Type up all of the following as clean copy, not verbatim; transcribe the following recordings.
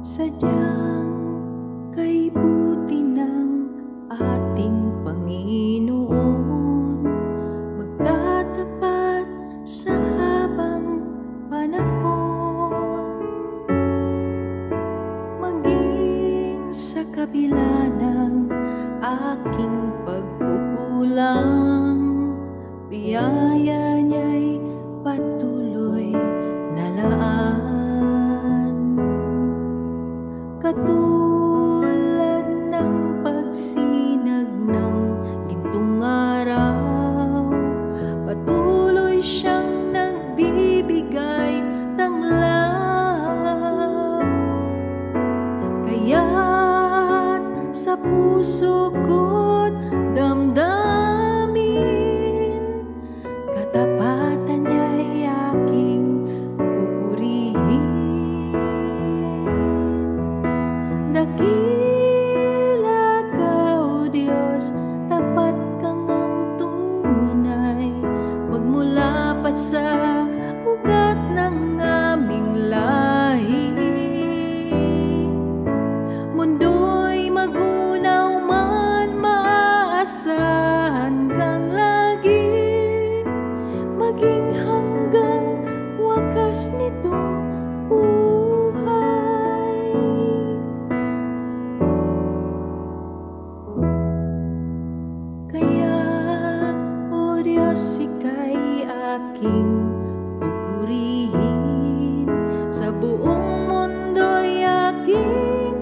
Sadyang kay buti ng ating Panginoon, magtatapat sa habang panahon. Maging sa kabila ng aking pagkukulang, biyaya niya'y patuloy na laan. Katulad ng pagsinag ng gintong araw, patuloy siyang nagbibigay tanglaw. Kaya't sa puso ko't damdamin, katapatan niya'y aking pupurihin. Dakila ka, O Diyos, tapat kang ang tunay, magmula pa sa ugat ng aming lahi. Mundo'y magunaw man, maasahan kang lagi, maging hanggang wakas nitong buhay. Kaya, O Diyos, ika'y aking pupurihin, sa buong mundo'y aking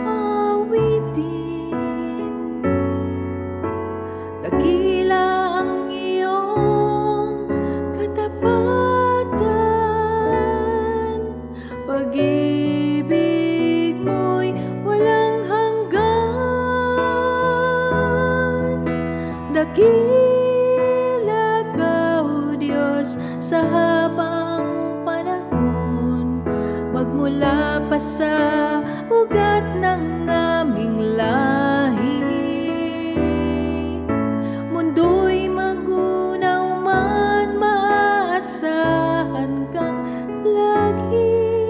awitin. Dakila ang iyong katapatan, pag-ibig mo'y walang hanggan. Dakila ka, O Diyos, sa habang panahon, magmula pa sa ugat ng aming lahi. Mundo'y magunaw man, maasahan kang lagi,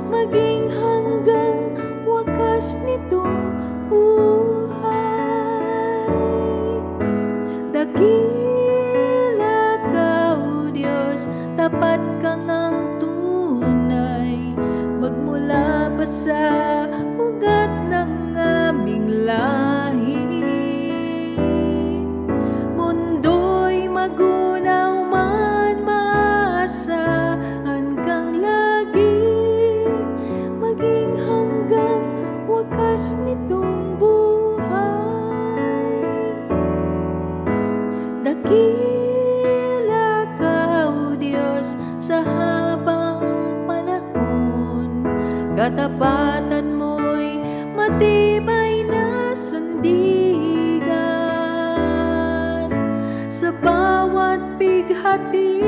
maging hanggang wakas nitong buhay. Dakila ka, O Diyos, tapat kang ang tunay, magmula pa sa ugat ng aming lahi. Mundo'y magunaw man, maasahan kang lagi, maging hanggang wakas nitong buhay. Dakila ka, O Diyos, sa habang panahon, katapatan mo'y matibay na sandigan. Sa bawat bighati